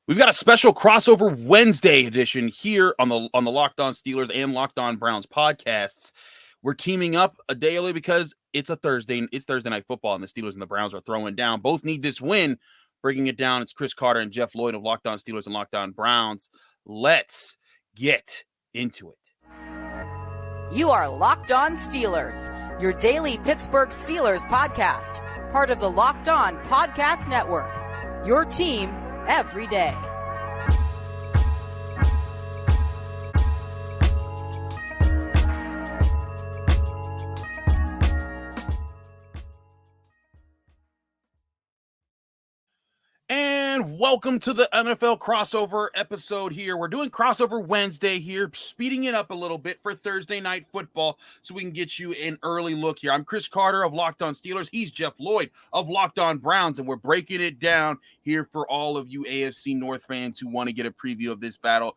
We've got a special crossover Wednesday edition here on the Locked On Steelers and Locked On Browns podcasts. We're teaming up a day early because it's a Thursday. It's Thursday night football, and the Steelers and the Browns are throwing down. Both need this win. Breaking it down, it's Chris Carter and Jeff Lloyd of Locked On Steelers and Locked On Browns. Let's get into it. You are Locked On Steelers, your daily Pittsburgh Steelers podcast, part of the Locked On Podcast Network, your team every day. And welcome to the NFL crossover episode here. We're doing crossover Wednesday here, speeding it up a little bit for Thursday night football so we can get you an early look here. I'm Chris Carter of Locked On Steelers. He's Jeff Lloyd of Locked On Browns, and we're breaking it down here for all of you AFC North fans who want to get a preview of this battle.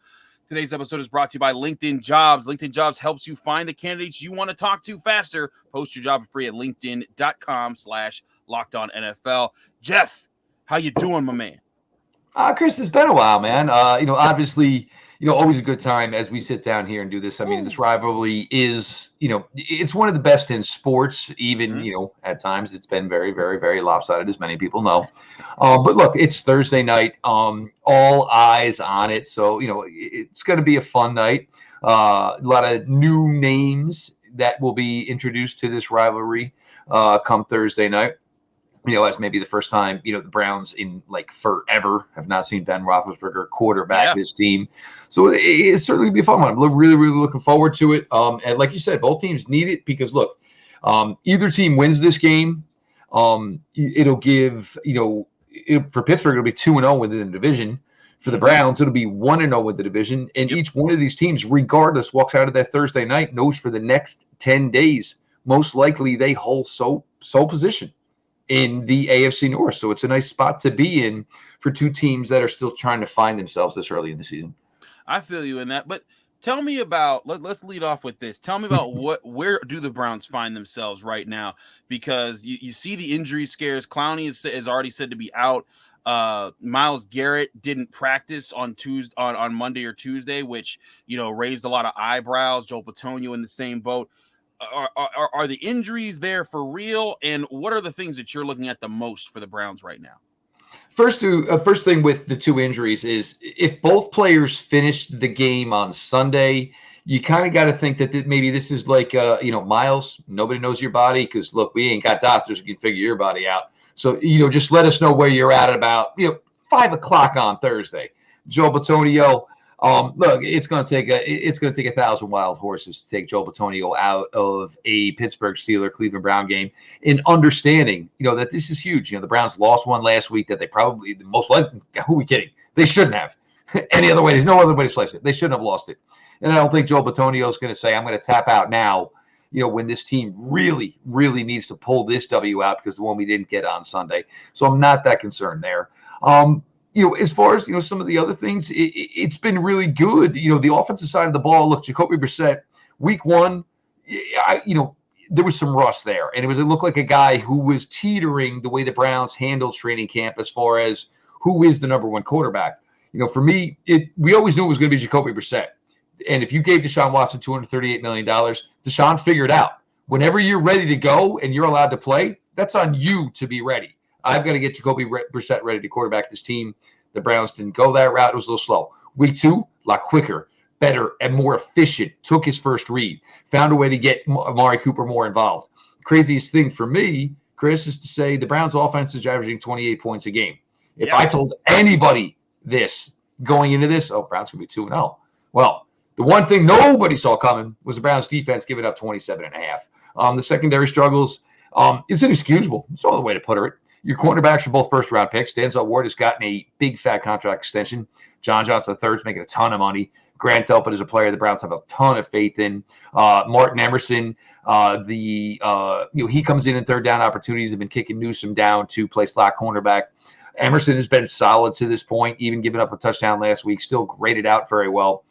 Today's episode is brought to you by LinkedIn Jobs. LinkedIn Jobs helps you find the candidates you want to talk to faster. Post your job for free at linkedin.com/LockedOnNFL. Jeff, how you doing, my man? Chris, it's been a while, man. Obviously, always a good time as we sit down here and do this. I mean, this rivalry is, it's one of the best in sports, even, at times it's been very, very, very lopsided, as many people know. But look, it's Thursday night, all eyes on it. So, it's going to be a fun night. A lot of new names that will be introduced to this rivalry come Thursday night. As maybe the first time, the Browns in like forever have not seen Ben Roethlisberger quarterback this team. So it's certainly going to be a fun one. I'm really, really looking forward to it. And like you said, both teams need it because, look, either team wins this game, it'll give, for Pittsburgh, it'll be 2-0 within the division. For the Browns, it'll be 1-0 with the division. And each one of these teams, regardless, walks out of that Thursday night, knows for the next 10 days, most likely they hold sole position in the AFC North. So it's a nice spot to be in for two teams that are still trying to find themselves this early in the season. I feel you in that, but tell me about, let's lead off with this. Tell me about where do the Browns find themselves right now? Because you see the injury scares. Clowney is already said to be out. Myles Garrett didn't practice on Monday or Tuesday, which, raised a lot of eyebrows. Joel Bitonio in the same boat. Are the injuries there for real? And what are the things that you're looking at the most for the Browns right now? First thing with the two injuries is if both players finished the game on Sunday, you kind of got to think that maybe this is like, Myles, nobody knows your body because, look, we ain't got doctors who can figure your body out. So, just let us know where you're at about, 5 o'clock on Thursday. Joel Bitonio, look, it's going to take 1,000 wild horses to take Joel Bitonio out of a Pittsburgh Steelers Cleveland Brown game. In understanding, that this is huge. The Browns lost one last week that they probably most likely. Who are we kidding? They shouldn't have. Any other way? There's no other way to slice it. They shouldn't have lost it. And I don't think Joel Bitonio is going to say, "I'm going to tap out now." When this team really, really needs to pull this W out because the one we didn't get on Sunday. So I'm not that concerned there. As far as, some of the other things, it's been really good. The offensive side of the ball, look, Jacoby Brissett, week one, there was some rust there. And it looked like a guy who was teetering the way the Browns handled training camp as far as who is the number one quarterback. For me, we always knew it was going to be Jacoby Brissett. And if you gave Deshaun Watson $238 million, Deshaun figured out whenever you're ready to go and you're allowed to play, that's on you to be ready. I've got to get Jacoby Brissett ready to quarterback this team. The Browns didn't go that route. It was a little slow. Week two, a lot quicker, better, and more efficient. Took his first read. Found a way to get Amari Cooper more involved. Craziest thing for me, Chris, is to say the Browns offense is averaging 28 points a game. If I told anybody this going into this, Browns going to be 2-0. Well, the one thing nobody saw coming was the Browns defense giving up 27.5. The secondary struggles, it's inexcusable. That's all the way to put it. Your cornerbacks are both first-round picks. Denzel Ward has gotten a big, fat contract extension. John Johnson III is making a ton of money. Grant Delpit is a player the Browns have a ton of faith in. Martin Emerson, he comes in third down opportunities. Have been kicking Newsome down to play slot cornerback. Emerson has been solid to this point, even giving up a touchdown last week. Still graded out very well.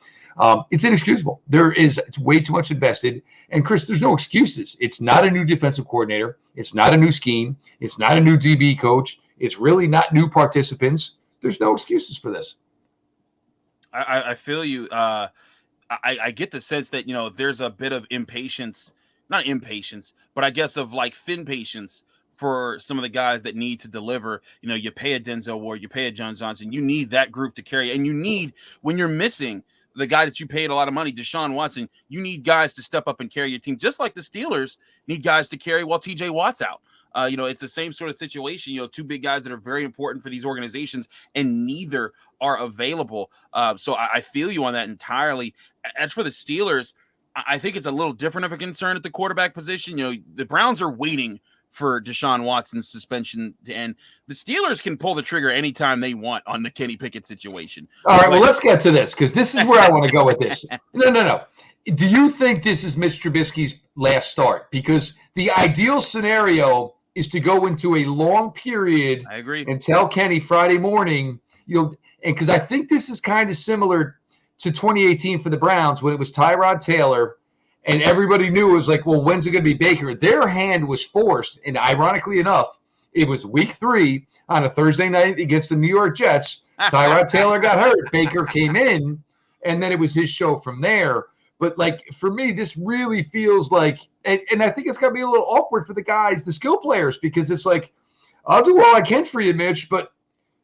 It's inexcusable. It's way too much invested. And Chris, there's no excuses. It's not a new defensive coordinator. It's not a new scheme. It's not a new DB coach. It's really not new participants. There's no excuses for this. I feel you. I get the sense that, there's a bit of impatience, not impatience, but I guess of like thin patience for some of the guys that need to deliver. You pay a Denzel Ward, you pay a John Johnson, you need that group to carry. And you need, when you're missing the guy that you paid a lot of money, Deshaun Watson, you need guys to step up and carry your team, just like the Steelers need guys to carry while TJ Watt's out. It's the same sort of situation, two big guys that are very important for these organizations, and neither are available. So I feel you on that entirely. As for the Steelers, I think it's a little different of a concern at the quarterback position. The Browns are waiting for Deshaun Watson's suspension to end. The Steelers can pull the trigger anytime they want on the Kenny Pickett situation. All right, well, let's get to this, because this is where I want to go with this. No. Do you think this is Mitch Trubisky's last start? Because the ideal scenario is to go into a long period. I agree. And tell Kenny Friday morning, and because I think this is kind of similar to 2018 for the Browns when it was Tyrod Taylor, and everybody knew it was like, well, when's it going to be Baker? Their hand was forced, and ironically enough, it was week 3 on a Thursday night against the New York Jets. Tyrod Taylor got hurt. Baker came in, and then it was his show from there. But, like, for me, this really feels like – and I think it's going to be a little awkward for the guys, the skill players, because it's like, I'll do all I can for you, Mitch, but,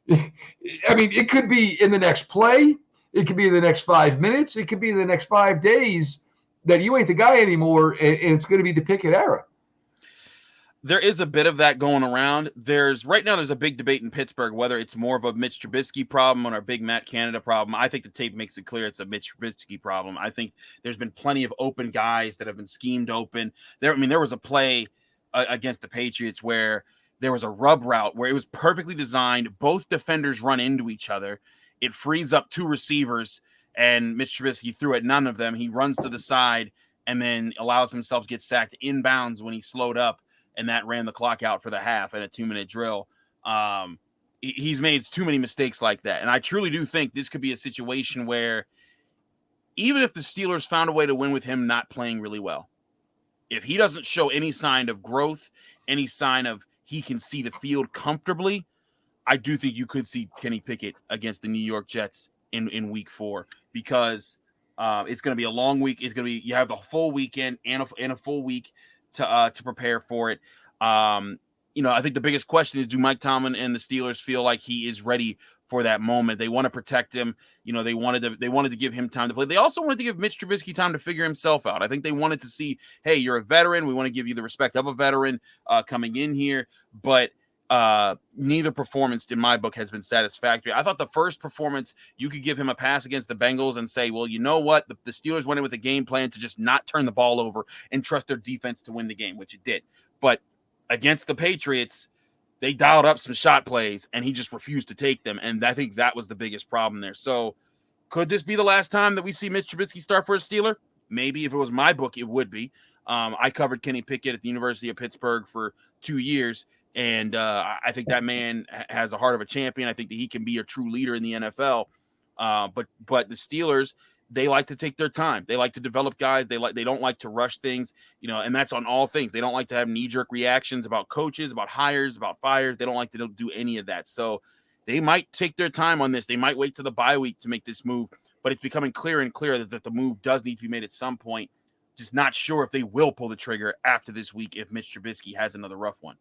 I mean, it could be in the next play. It could be in the next 5 minutes. It could be in the next 5 days that you ain't the guy anymore, and it's going to be the Pickett era. There is a bit of that going around. Right now there's a big debate in Pittsburgh whether it's more of a Mitch Trubisky problem or a big Matt Canada problem. I think the tape makes it clear it's a Mitch Trubisky problem. I think there's been plenty of open guys that have been schemed open. There was a play against the Patriots where there was a rub route where it was perfectly designed. Both defenders run into each other. It frees up 2 receivers, and Mitch Trubisky threw at none of them. He runs to the side and then allows himself to get sacked inbounds when he slowed up. And that ran the clock out for the half in a 2-minute drill. He's made too many mistakes like that. And I truly do think this could be a situation where even if the Steelers found a way to win with him not playing really well, if he doesn't show any sign of growth, any sign of he can see the field comfortably, I do think you could see Kenny Pickett against the New York Jets in week 4, because it's going to be a long week. You have the full weekend and a full week to prepare for it. I think the biggest question is, do Mike Tomlin and the Steelers feel like he is ready for that moment? They want to protect him. They wanted to give him time to play. They also wanted to give Mitch Trubisky time to figure himself out. I think they wanted to see, hey, you're a veteran. We want to give you the respect of a veteran coming in here. But neither performance in my book has been satisfactory. I thought the first performance, you could give him a pass against the Bengals and say, well, you know what? The Steelers went in with a game plan to just not turn the ball over and trust their defense to win the game, which it did. But against the Patriots, they dialed up some shot plays and he just refused to take them. And I think that was the biggest problem there. So could this be the last time that we see Mitch Trubisky start for a Steeler? Maybe. If it was my book, it would be. I covered Kenny Pickett at the University of Pittsburgh for 2 years. And I think that man has a heart of a champion. I think that he can be a true leader in the NFL. But the Steelers, they like to take their time. They like to develop guys. They don't like to rush things, and that's on all things. They don't like to have knee-jerk reactions about coaches, about hires, about fires. They don't like to do any of that. So they might take their time on this. They might wait to the bye week to make this move. But it's becoming clearer and clearer that the move does need to be made at some point. Just not sure if they will pull the trigger after this week if Mitch Trubisky has another rough one.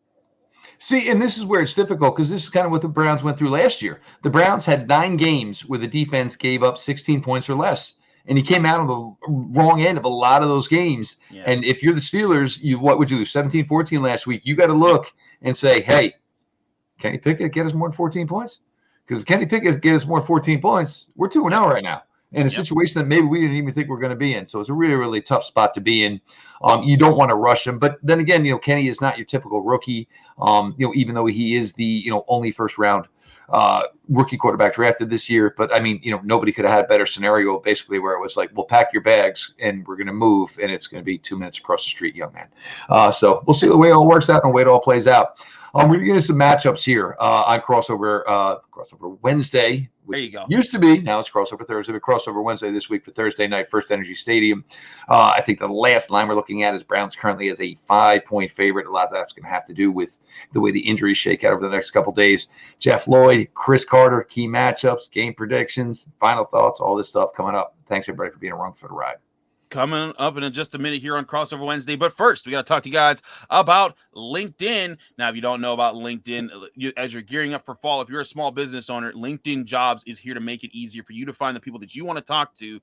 See, and this is where it's difficult, because this is kind of what the Browns went through last year. The Browns had 9 games where the defense gave up 16 points or less, and he came out on the wrong end of a lot of those games. Yeah. And if you're the Steelers, what would you do? 17-14 last week. You got to look and say, hey, Kenny Pickett get us more than 14 points? Because if Kenny Pickett get us more than 14 points, we're 2-0 right now. In a situation that maybe we didn't even think we're going to be in. So it's a really, really tough spot to be in. You don't want to rush him. But then again, Kenny is not your typical rookie, even though he is the, only first round rookie quarterback drafted this year. But I mean, nobody could have had a better scenario basically where it was like, well, pack your bags and we're going to move, and it's going to be 2 minutes across the street, young man. So we'll see the way it all works out and the way it all plays out. We're going to get into some matchups here on crossover Wednesday, which there you go. Used to be. Now it's crossover Thursday, but crossover Wednesday this week for Thursday night, First Energy Stadium. I think the last line we're looking at is Browns currently as a 5-point favorite. A lot of that's going to have to do with the way the injuries shake out over the next couple days. Jeff Lloyd, Chris Carter, key matchups, game predictions, final thoughts, all this stuff coming up. Thanks, everybody, for being along for the ride. Coming up in just a minute here on Crossover Wednesday. But first, we got to talk to you guys about LinkedIn. Now, if you don't know about LinkedIn, as you're gearing up for fall, if you're a small business owner, LinkedIn Jobs is here to make it easier for you to find the people that you want to talk to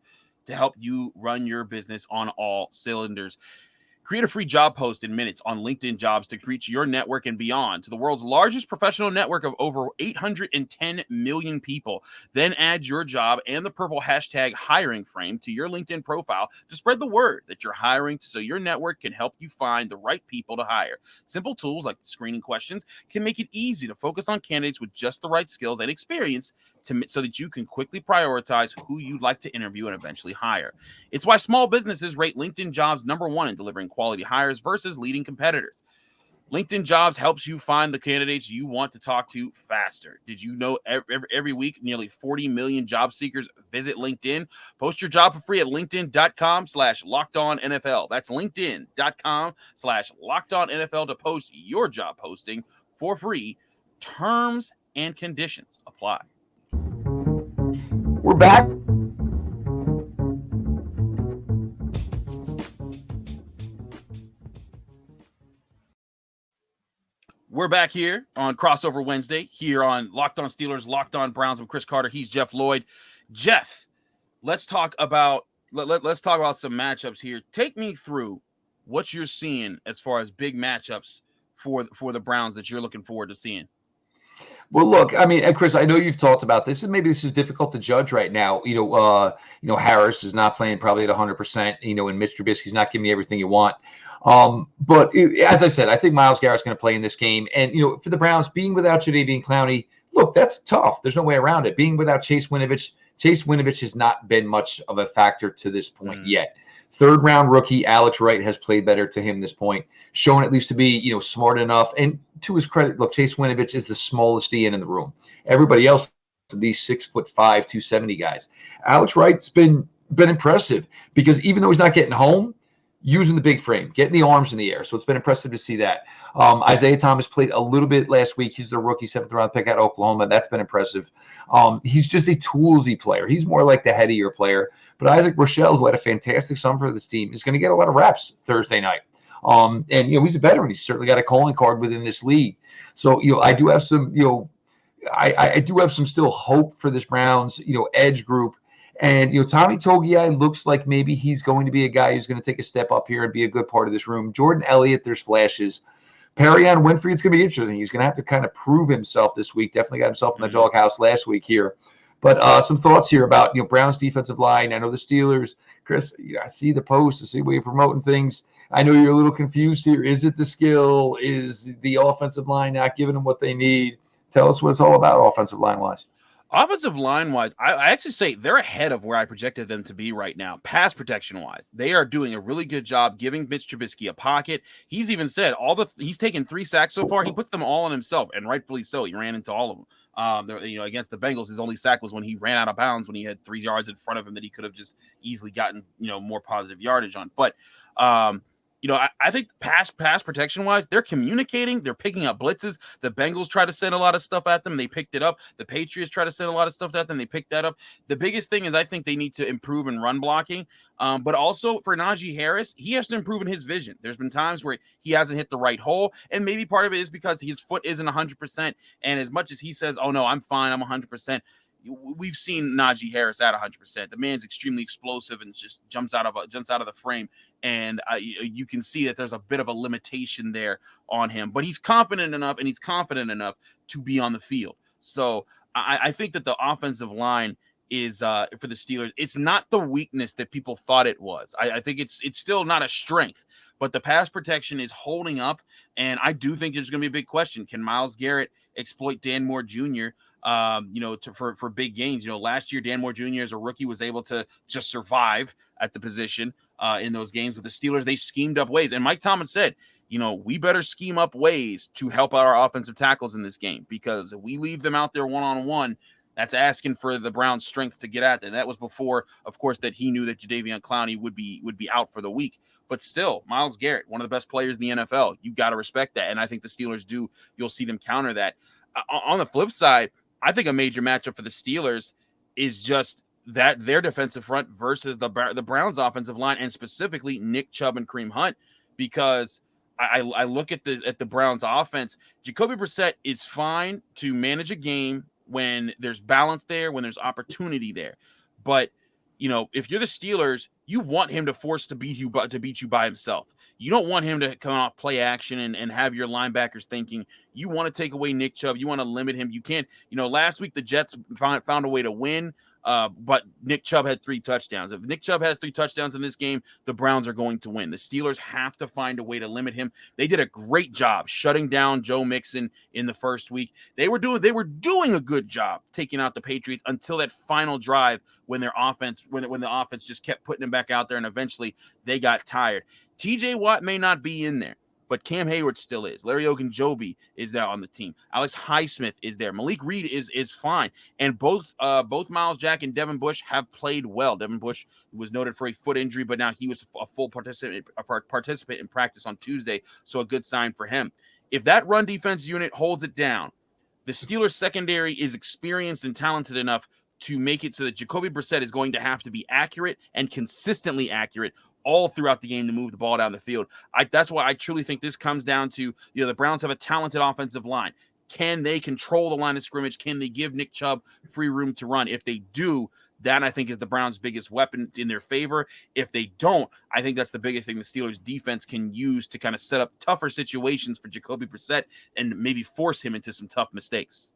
help you run your business on all cylinders. Create a free job post in minutes on LinkedIn Jobs to reach your network and beyond to the world's largest professional network of over 810 million people. Then add your job and the purple hashtag hiring frame to your LinkedIn profile to spread the word that you're hiring so your network can help you find the right people to hire. Simple tools like the screening questions can make it easy to focus on candidates with just the right skills and experience so that you can quickly prioritize who you'd like to interview and eventually hire. It's why small businesses rate LinkedIn Jobs #1 in delivering quality hires versus leading competitors. LinkedIn Jobs helps you find the candidates you want to talk to faster. Did you know every week nearly 40 million job seekers visit LinkedIn? Post your job for free at linkedin.com/lockedonnfl. That's linkedin.com/lockedonnfl to post your job posting for free. Terms and conditions apply. We're back. We're back here on Crossover Wednesday, here on Locked On Steelers, Locked On Browns with Chris Carter. He's Jeff Lloyd. Jeff, let's talk about let's talk about some matchups here. Take me through what you're seeing as far as big matchups for the Browns that you're looking forward to seeing. Well, look, I mean, and Chris, I know you've talked about this, and maybe this is difficult to judge right now. Harris is not playing probably at 100%. And Mitch Trubisky's not giving you everything you want. But as I said, I think Myles Garrett's going to play in this game. And for the Browns, being without Jadeveon Clowney, look, that's tough. There's no way around it. Being without Chase Winovich has not been much of a factor to this point yet. Third-round rookie Alex Wright has played better to him this point, shown at least to be smart enough. And to his credit, look, Chase Winovich is the smallest DN in the room. Everybody else, these 6'5", 270 guys. Alex Wright's been impressive because even though he's not getting home, using the big frame, getting the arms in the air. So it's been impressive to see that. Isaiah Thomas played a little bit last week. He's the rookie 7th-round pick out of Oklahoma. That's been impressive. He's just a toolsy player. He's more like the headier player. But Isaac Rochelle, who had a fantastic summer for this team, is going to get a lot of reps Thursday night. And he's a veteran. He's certainly got a calling card within this league. So I do have some I do have some still hope for this Browns edge group. And Tommy Togiai looks like maybe he's going to be a guy who's going to take a step up here and be a good part of this room. Jordan Elliott, there's flashes. Perrion Winfrey, it's going to be interesting. He's going to have to kind of prove himself this week. Definitely got himself in the doghouse last week here. But some thoughts here about Browns defensive line. I know the Steelers, Chris. I see the post. I see where you're promoting things. I know you're a little confused here. Is it the skill? Is the offensive line not giving them what they need? Tell us what it's all about offensive line wise. Offensive line-wise, I actually say they're ahead of where I projected them to be right now. Pass protection-wise, they are doing a really good job giving Mitch Trubisky a pocket. He's even said he's taken 3 sacks so far. He puts them all on himself, and rightfully so. He ran into all of them. Against the Bengals, his only sack was when he ran out of bounds when he had 3 yards in front of him that he could have just easily gotten more positive yardage on. But I think pass protection wise, they're communicating. They're picking up blitzes. The Bengals try to send a lot of stuff at them. They picked it up. The Patriots try to send a lot of stuff at them. They picked that up. The biggest thing is I think they need to improve in run blocking. But also for Najee Harris, he has to improve in his vision. There's been times where he hasn't hit the right hole. And maybe part of it is because his foot isn't 100%. And as much as he says, oh no, I'm fine, I'm 100%. We've seen Najee Harris at 100%. The man's extremely explosive and just jumps out of the frame, and you can see that there's a bit of a limitation there on him. But he's confident enough to be on the field. So I think that the offensive line is for the Steelers. It's not the weakness that people thought it was. I think it's still not a strength, but the pass protection is holding up, and I do think there's going to be a big question: can Myles Garrett exploit Dan Moore Jr.? For big gains? Last year Dan Moore Jr. as a rookie was able to just survive at the position in those games with the Steelers. They schemed up ways, and Mike Tomlin said we better scheme up ways to help out our offensive tackles in this game, because if we leave them out there one-on-one, that's asking for the Browns' strength to get at them. That was before, of course, that he knew that Jadeveon Clowney would be out for the week. But still, Myles Garrett, one of the best players in the NFL, you got to respect that. And I think the Steelers do. You'll see them counter that. On the flip side, I think a major matchup for the Steelers is just that their defensive front versus the Browns' offensive line, and specifically Nick Chubb and Kareem Hunt, because I look at the Browns' offense. Jacoby Brissett is fine to manage a game when there's balance there, when there's opportunity there. But, if you're the Steelers, you want him to beat you by himself. You don't want him to come out, play action, and have your linebackers thinking. You want to take away Nick Chubb. You want to limit him. You can't, last week the Jets found a way to win, but Nick Chubb had 3 touchdowns. If Nick Chubb has 3 touchdowns in this game, the Browns are going to win. The Steelers have to find a way to limit him. They did a great job shutting down Joe Mixon in the first week. They were doing a good job taking out the Patriots until that final drive when the offense just kept putting them back out there, and eventually they got tired. TJ Watt may not be in there, but Cam Hayward still is. Larry Ogunjobi is there on the team. Alex Highsmith is there. Malik Reed is fine. And both Myles Jack and Devin Bush have played well. Devin Bush was noted for a foot injury, but now he was a full participant in practice on Tuesday, so a good sign for him. If that run defense unit holds it down, the Steelers secondary is experienced and talented enough to make it so that Jacoby Brissett is going to have to be accurate and consistently accurate all throughout the game to move the ball down the field. That's why I truly think this comes down to, the Browns have a talented offensive line. Can they control the line of scrimmage? Can they give Nick Chubb free room to run? If they do, that I think is the Browns' biggest weapon in their favor. If they don't, I think that's the biggest thing the Steelers defense can use to kind of set up tougher situations for Jacoby Brissett and maybe force him into some tough mistakes.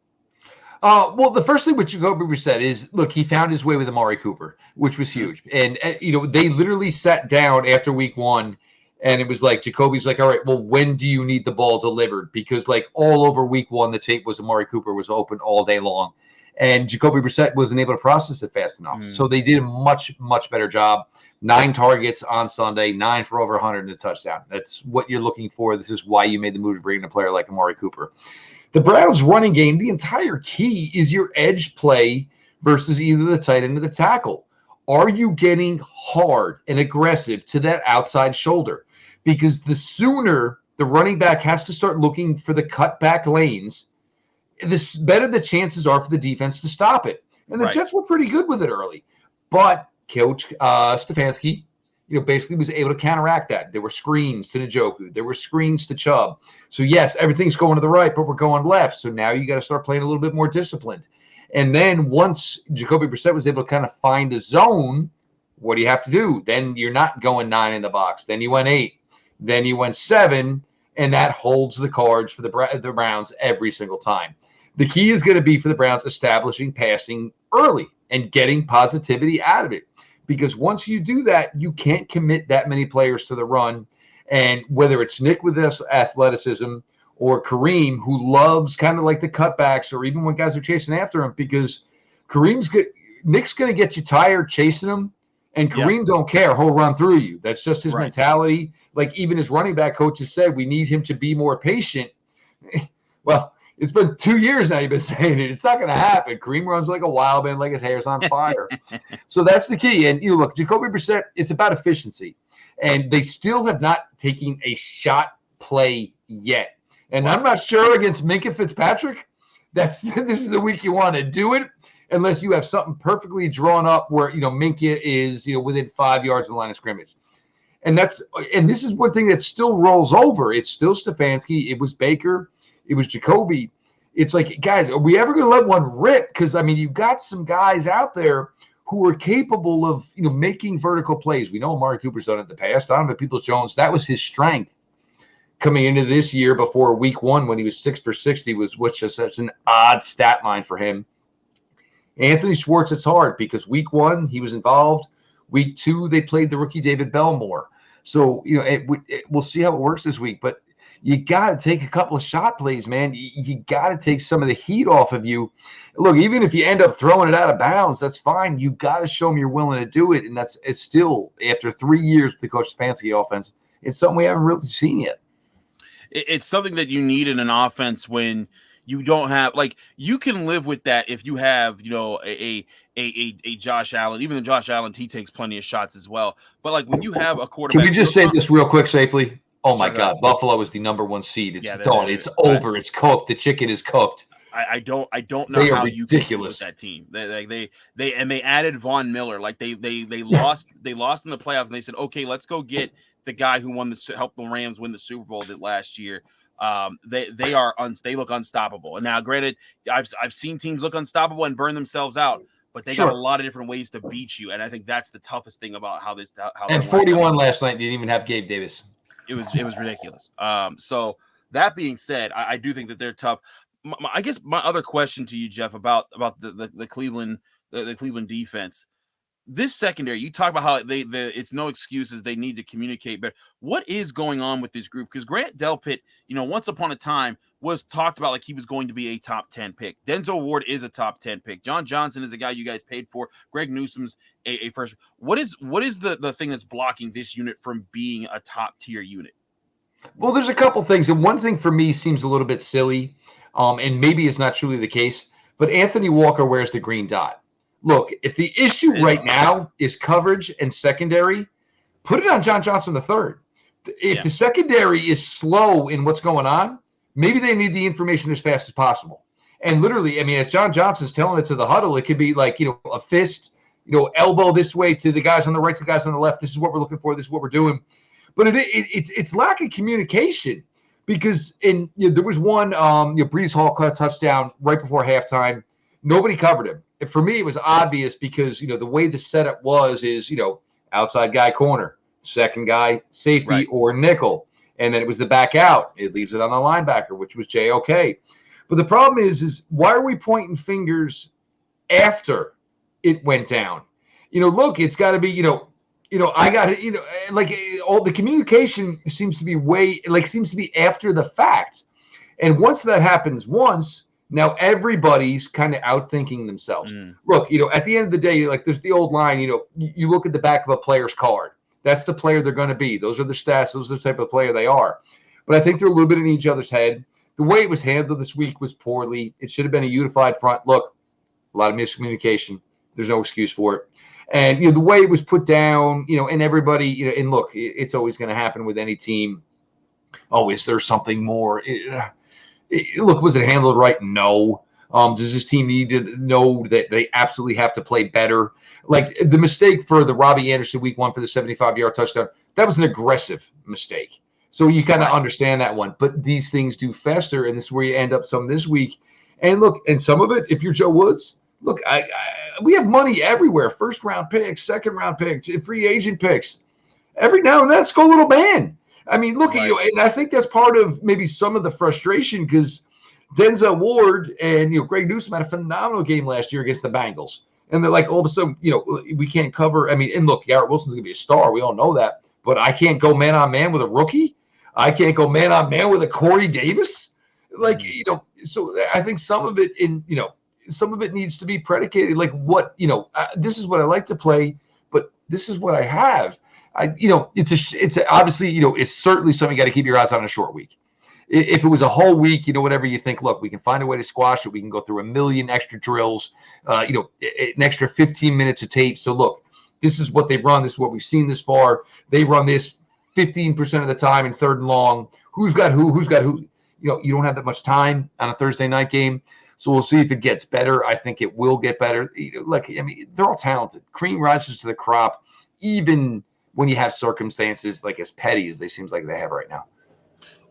Well, the first thing with Jacoby Brissett is, look, he found his way with Amari Cooper, which was huge. And, they literally sat down after week 1, and it was like, Jacoby's like, all right, well, when do you need the ball delivered? Because, all over week 1, the tape was Amari Cooper was open all day long. And Jacoby Brissett wasn't able to process it fast enough. So they did a much, much better job. 9 targets on Sunday, 9 for over 100 and a touchdown. That's what you're looking for. This is why you made the move to bring in a player like Amari Cooper. The Browns running game, the entire key is your edge play versus either the tight end or the tackle. Are you getting hard and aggressive to that outside shoulder? Because the sooner the running back has to start looking for the cutback lanes, the better the chances are for the defense to stop it. And the Jets were pretty good with it early. But Coach Stefanski, basically was able to counteract that. There were screens to Njoku. There were screens to Chubb. So, yes, everything's going to the right, but we're going left. So now you got to start playing a little bit more disciplined. And then once Jacoby Brissett was able to kind of find a zone, what do you have to do? Then you're not going 9 in the box. Then you went 8. Then you went 7, and that holds the cards for the Browns every single time. The key is going to be for the Browns establishing passing early and getting positivity out of it. Because once you do that, you can't commit that many players to the run. And whether it's Nick with this athleticism or Kareem, who loves kind of like the cutbacks, or even when guys are chasing after him, because Nick's going to get you tired chasing him, and Kareem don't care. He'll run through you. That's just his mentality. Like even his running back coaches said, we need him to be more patient. Well, it's been 2 years now you've been saying it. It's not going to happen. Kareem runs like a wild man, like his hair's on fire. So that's the key. And, look, Jacoby Brissett, it's about efficiency. And they still have not taken a shot play yet. And I'm not sure against Minkah Fitzpatrick that this is the week you want to do it, unless you have something perfectly drawn up where, Minkah is, within 5 yards of the line of scrimmage. And this is one thing that still rolls over. It's still Stefanski. It was Baker. It was Jacoby. It's like, guys, are we ever going to let one rip? Because, you've got some guys out there who are capable of, making vertical plays. We know Amari Cooper's done it in the past. Donovan Peoples-Jones, that was his strength coming into this year before week 1 when he was 6 for 60 was just such an odd stat line for him. Anthony Schwartz, it's hard because week 1, he was involved. Week 2, they played the rookie David Belmore. So, we'll see how it works this week. But you got to take a couple of shot plays, man. You got to take some of the heat off of you. Look, even if you end up throwing it out of bounds, that's fine. You got to show them you're willing to do it. And it's still, after 3 years with the Coach Stefanski offense, it's something we haven't really seen yet. it's something that you need in an offense when you don't have, like, you can live with that if you have, a Josh Allen. Even though Josh Allen, he takes plenty of shots as well. But like when you have a Can quarterback, we just say this real quick safely? Oh my Sorry, go God, ahead. Buffalo is the #1 seed. It's Yeah, done. It's over. It's cooked. The chicken is cooked. I don't know They are how you compete with ridiculous. that team. They added Von Miller. Like they lost in the playoffs, and they said, okay, let's go get the guy who helped the Rams win the Super Bowl last year. They look unstoppable. And now, granted, I've seen teams look unstoppable and burn themselves out, but they got a lot of different ways to beat you. And I think that's the toughest thing about how and 41 last night didn't even have Gabe Davis. It was ridiculous. So that being said, I do think that they're tough. I guess my other question to you, Jeff, about the Cleveland defense, this secondary, you talk about how it's no excuses. They need to communicate, but what is going on with this group? Because Grant Delpit, once upon a time was talked about like he was going to be a top 10 pick. Denzel Ward is a top 10 pick. John Johnson is a guy you guys paid for. Greg Newsom's a first. What is the thing that's blocking this unit from being a top tier unit? Well, there's a couple things, and one thing for me seems a little bit silly. And maybe it's not truly the case, but Anthony Walker wears the green dot. Look, if the issue right now is coverage and secondary, put it on John Johnson III. If the secondary is slow in what's going on, maybe they need the information as fast as possible. And literally, I mean, as John Johnson's telling it to the huddle, it could be like, a fist, elbow this way to the guys on the right, to the guys on the left. This is what we're looking for. This is what we're doing. But it's lack of communication. Because there was one Brees Hall caught a touchdown right before halftime. Nobody covered him. And for me, it was obvious because the way the setup is outside guy corner, second guy safety or nickel, and then it was the back out. It leaves it on the linebacker, which was JOK. But the problem is why are we pointing fingers after it went down? Look, it's got to be I got it, like all the communication seems to be after the fact. And once that happens now everybody's kind of outthinking themselves. Look, at the end of the day, like there's the old line, you look at the back of a player's card. That's the player they're going to be. Those are the stats. Those are the type of player they are. But I think they're a little bit in each other's head. The way it was handled this week was poorly. It should have been a unified front. Look, a lot of miscommunication. There's no excuse for it. And, the way it was put down, and everybody, and look, it's always going to happen with any team. Oh, is there something more? Look, was it handled right? No. Does this team need to know that they absolutely have to play better? Like the mistake for the Robbie Anderson week 1 for the 75-yard touchdown, that was an aggressive mistake. So you kind of understand that one. But these things do fester, and this is where you end up some this week. And look, and some of it, if you're Joe Woods, look, we have money everywhere. First-round picks, second-round picks, free agent picks. Every now and then, let's go little man. I mean, look, and I think that's part of maybe some of the frustration because Denzel Ward and, Greg Newsome had a phenomenal game last year against the Bengals. And they're like, all of a sudden, we can't cover. I mean, and look, Garrett Wilson's going to be a star. We all know that. But I can't go man-on-man with a rookie. I can't go man-on-man with a Corey Davis. Like, so I think some of it some of it needs to be predicated like what, this is what I like to play, but this is what I have. It's obviously, it's certainly something you got to keep your eyes on a short week. If it was a whole week, whatever you think, look, we can find a way to squash it. We can go through a million extra drills, an extra 15 minutes of tape. So look, this is what they've run. This is what we've seen this far. They run this 15% of the time in 3rd and long. Who's got who? You don't have that much time on a Thursday night game. So we'll see if it gets better. I think it will get better. Look, I mean, they're all talented. Cream rises to the crop, even when you have circumstances like as petty as they seems like they have right now.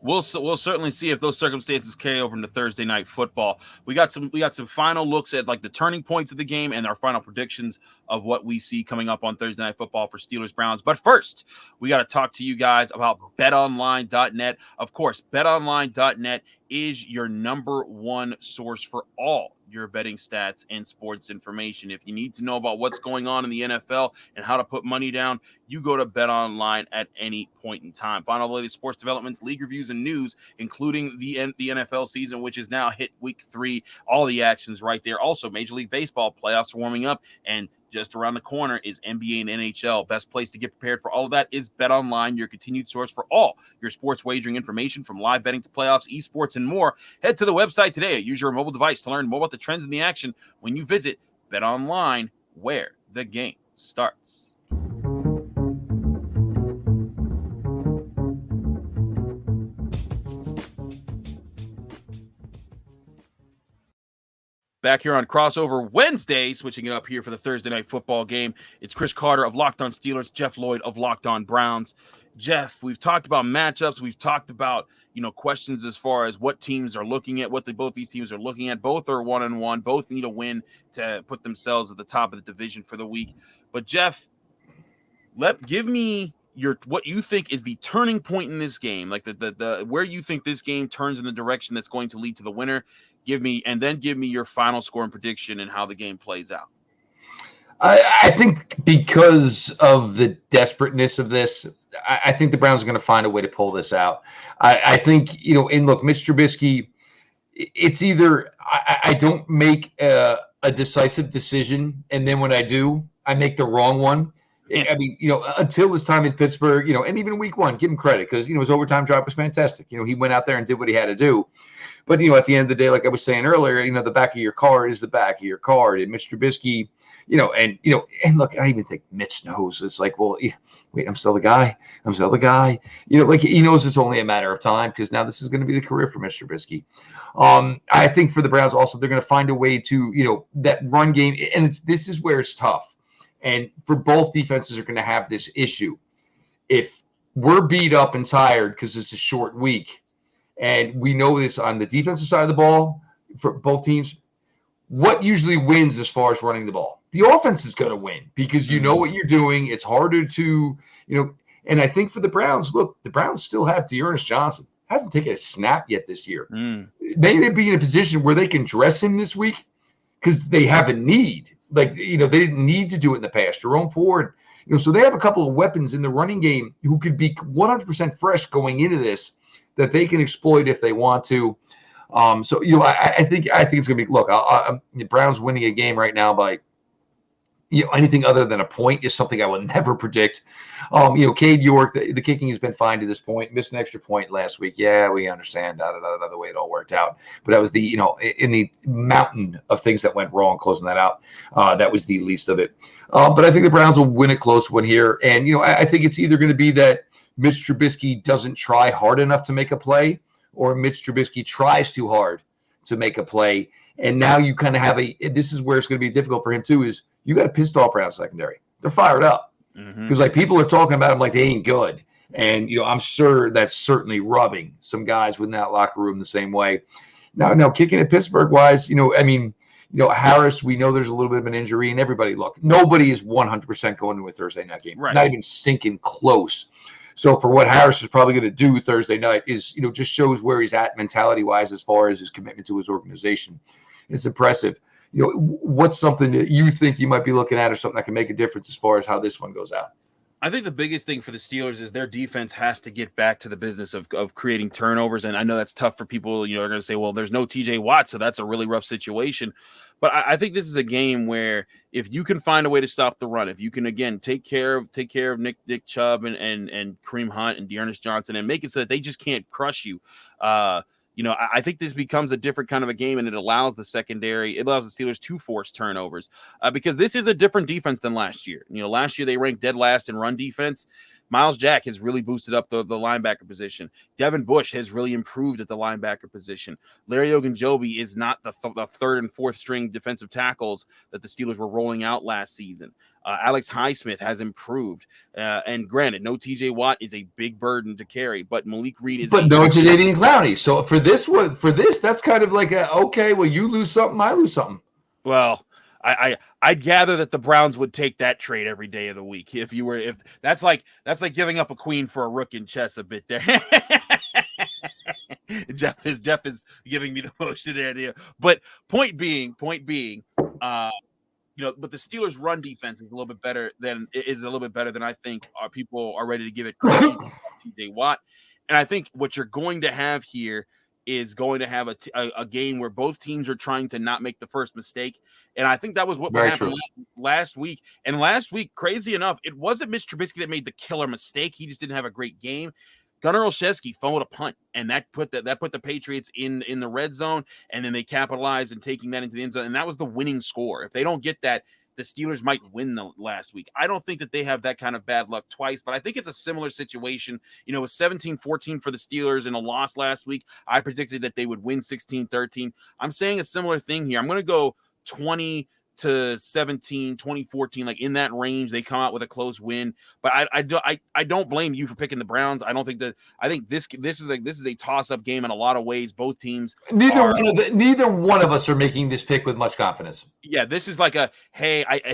We'll certainly see if those circumstances carry over into Thursday night football. We got some final looks at like the turning points of the game and our final predictions of what we see coming up on Thursday night football for Steelers Browns. But first, we got to talk to you guys about betonline.net. Of course, betonline.net is your #1 source for all your betting stats and sports information. If you need to know about what's going on in the NFL and how to put money down, you go to BetOnline at any point in time. Find all the latest sports developments, league reviews, and news, including the NFL season, which is now hit week 3. All the actions right there. Also, Major League Baseball playoffs are warming up, and just around the corner is NBA and NHL. Best place to get prepared for all of that is BetOnline, your continued source for all your sports wagering information, from live betting to playoffs, esports, and more. Head to the website today. Use your mobile device to learn more about the trends in the action when you visit BetOnline, where the game starts. Back here on Crossover Wednesday, switching it up here for the Thursday night football game. It's Chris Carter of Locked On Steelers, Jeff Lloyd of Locked On Browns. Jeff, we've talked about matchups. We've talked about, questions as far as what teams are looking at, both these teams are looking at. Both are 1-1. Both need a win to put themselves at the top of the division for the week. But Jeff, give me what you think is the turning point in this game, like the where you think this game turns in the direction that's going to lead to the winner. Give me your final score and prediction and how the game plays out. I think because of the desperateness of this, I think the Browns are going to find a way to pull this out. I think, and look, Mitch Trubisky, it's either I don't make a decisive decision, and then when I do, I make the wrong one. I mean, until his time in Pittsburgh, and even week one, give him credit because, his overtime drive was fantastic. He went out there and did what he had to do. But, at the end of the day, like I was saying earlier, the back of your card is the back of your card. And Mitch Trubisky, and look, I even think Mitch knows. It's like, well, wait, I'm still the guy. Like he knows it's only a matter of time because now this is going to be the career for Mitch Trubisky. I think for the Browns also, they're going to find a way to, that run game. And this is where it's tough. And for both defenses are going to have this issue. If we're beat up and tired because it's a short week, and we know this on the defensive side of the ball for both teams, what usually wins as far as running the ball? The offense is going to win because you know what you're doing. It's harder to, and I think for the Browns, look, the Browns still have Dearness Johnson. Hasn't taken a snap yet this year. Maybe they'd be in a position where they can dress him this week because they have a need. Like, they didn't need to do it in the past. Jerome Ford, so they have a couple of weapons in the running game who could be 100% fresh going into this that they can exploit if they want to. So, I think it's going to be, look, the Browns winning a game right now by, anything other than a point is something I will never predict. Cade York, the kicking has been fine to this point. Missed an extra point last week. Yeah, we understand the way it all worked out. But that was the, in the mountain of things that went wrong, closing that out. That was the least of it. But I think the Browns will win a close one here. And, I think it's either going to be that Mitch Trubisky doesn't try hard enough to make a play, or Mitch Trubisky tries too hard to make a play. And now you kind of have this is where it's going to be difficult for him too, is you got a pissed off Brown secondary. They're fired up because like people are talking about them like they ain't good. And, I'm sure that's certainly rubbing some guys within that locker room the same way. Now kicking it Pittsburgh wise, Harris, we know there's a little bit of an injury, and everybody, look, nobody is 100% going to a Thursday night game. Right. Not even stinking close. So for what Harris is probably going to do Thursday night is, just shows where he's at mentality-wise as far as his commitment to his organization. It's impressive. What's something that you think you might be looking at or something that can make a difference as far as how this one goes out? I think the biggest thing for the Steelers is their defense has to get back to the business of creating turnovers. And I know that's tough for people, are going to say, well, there's no TJ Watt, so that's a really rough situation. But I think this is a game where if you can find a way to stop the run, if you can, again, take care of Nick Chubb and Kareem Hunt and Dearness Johnson and make it so that they just can't crush you, I think this becomes a different kind of a game, and it allows the Steelers to force turnovers because this is a different defense than last year. Last year they ranked dead last in run defense. Myles Jack has really boosted up the linebacker position. Devin Bush has really improved at the linebacker position. Larry Ogunjobi is not the third and fourth string defensive tackles that the Steelers were rolling out last season. Alex Highsmith has improved. And granted, no TJ Watt is a big burden to carry, but Malik Reed is. But no Jadeveon Clowney. So for this, that's kind of like okay, well, you lose something, I lose something. Well, I'd gather that the Browns would take that trade every day of the week. If that's like giving up a queen for a rook in chess a bit there. Jeff is giving me the motion there. But point being, but the Steelers' run defense is a little bit better than I think people are ready to give it credit to TJ Watt. And I think what you're going to have here is going to have a game where both teams are trying to not make the first mistake. And I think that was what happened. last week. And last week, crazy enough, it wasn't Mitch Trubisky that made the killer mistake. He just didn't have a great game. Gunnar Olszewski fumbled a punt, and that put the Patriots in the red zone, and then they capitalized in taking that into the end zone, and that was the winning score. If they don't get that, the Steelers might win the last week. I don't think that they have that kind of bad luck twice, but I think it's a similar situation. You know, it was 17-14 for the Steelers in a loss last week. I predicted that they would win 16-13. I'm saying a similar thing here. I'm going to go 20-17, 2014, like in that range. They come out with a close win, but I don't blame you for picking the Browns. I think this is a toss-up game in a lot of ways. Both teams neither one of us are making this pick with much confidence. Yeah, this is like I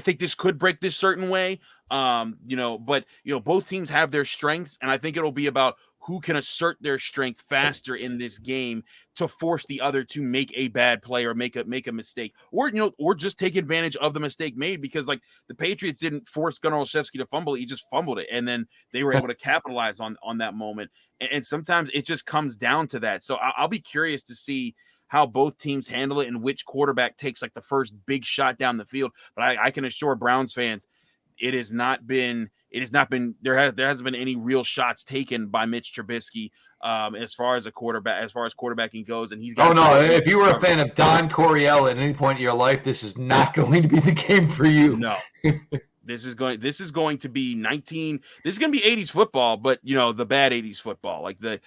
think this could break this certain way. But both teams have their strengths, and I think it'll be about who can assert their strength faster in this game to force the other to make a bad play or make a mistake, or just take advantage of the mistake made, because like the Patriots didn't force Gunnar Olszewski to fumble it. He just fumbled it, and then they were able to capitalize on that moment. And sometimes it just comes down to that. So I'll be curious to see how both teams handle it and which quarterback takes like the first big shot down the field. But I can assure Browns fans, there hasn't been any real shots taken by Mitch Trubisky as far as quarterbacking goes. And he's got. Oh no! If you were a fan of Don Coryell at any point in your life, this is not going to be the game for you. No. This is going to be 19. This is going to be 80s football, but the bad 80s football, like the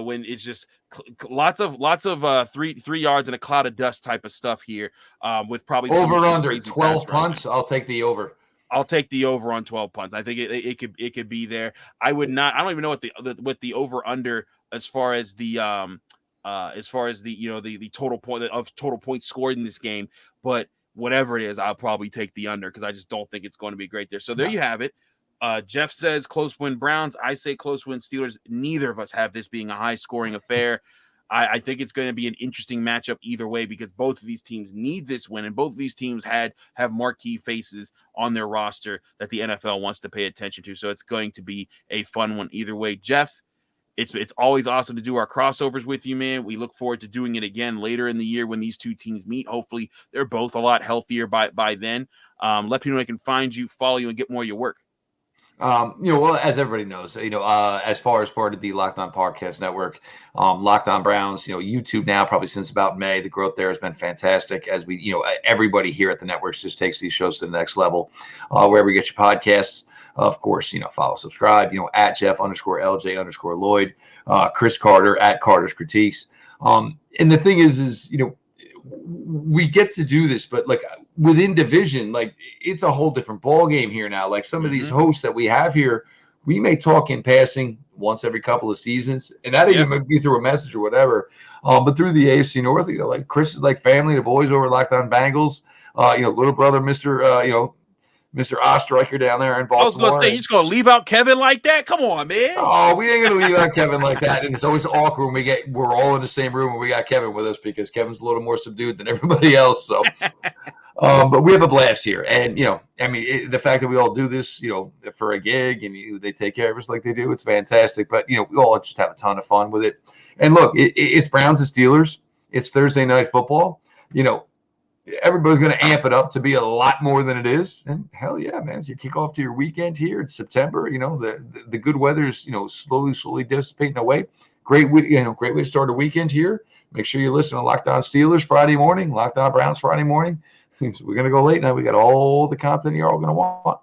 when it's just lots of 3 yards and a cloud of dust type of stuff here, with probably over under 12 punts. I'll take the over. I'll take the over on 12 punts. I think it could be there. I would not. I don't even know what the over under as far as the total points scored in this game, but whatever it is, I'll probably take the under because I just don't think it's going to be great there. So there you have it. Jeff says close win Browns. I say close win Steelers. Neither of us have this being a high scoring affair. I think it's going to be an interesting matchup either way because both of these teams need this win, and both of these teams have marquee faces on their roster that the NFL wants to pay attention to. So it's going to be a fun one either way. Jeff, it's always awesome to do our crossovers with you, man. We look forward to doing it again later in the year when these two teams meet. Hopefully, they're both a lot healthier by then. Let people know they can find you, follow you, and get more of your work. Well, as everybody knows, as far as part of the Locked On Podcast Network, Locked On Browns, YouTube now, probably since about May, the growth there has been fantastic as we, everybody here at the networks just takes these shows to the next level, wherever you get your podcasts. Of course, follow, subscribe, at Jeff_LJ_Lloyd, Chris Carter at Carter's Critiques. And the thing is, we get to do this, but like within division, like it's a whole different ball game here now. Like some of these hosts that we have here, we may talk in passing once every couple of seasons, and that even might be through a message or whatever. But through the AFC North, like Chris is like family, the boys over Locked On Bengals, little brother, Mr. Ostreicher down there in Baltimore. I was going to say, you're just going to leave out Kevin like that? Come on, man. Oh, we ain't going to leave out Kevin like that. And it's always awkward when we're all in the same room and we got Kevin with us because Kevin's a little more subdued than everybody else. So, but we have a blast here. And, the fact that we all do this, for a gig and they take care of us like they do, it's fantastic. But, we all just have a ton of fun with it. And look, it's Browns and Steelers. It's Thursday night football. Everybody's going to amp it up to be a lot more than it is. And hell yeah, man, as you kick off to your weekend here, it's September, the good weather's, slowly dissipating away. Great way to start a weekend here. Make sure you listen to Locked On Steelers Friday morning, Locked On Browns Friday morning. So we're going to go late now. We got all the content you're all going to want.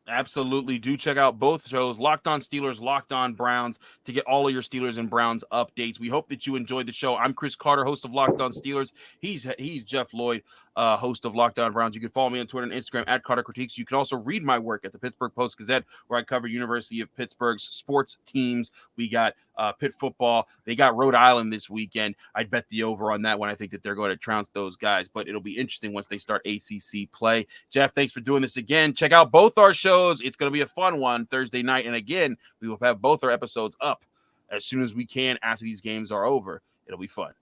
Absolutely. Do check out both shows, Locked On Steelers, Locked On Browns, to get all of your Steelers and Browns updates. We hope that you enjoyed the show. I'm Chris Carter, host of Locked On Steelers. He's Jeff Lloyd, host of Locked On Browns. You can follow me on Twitter and Instagram at Carter Critiques. You can also read my work at the Pittsburgh Post-Gazette, where I cover University of Pittsburgh's sports teams. We got Pitt football. They got Rhode Island this weekend. I'd bet the over on that one. I think that they're going to trounce those guys, but it'll be interesting once they start ACC play. Jeff, thanks for doing this again. Check out both our shows. It's going to be a fun one Thursday night. And again, we will have both our episodes up as soon as we can after these games are over. It'll be fun.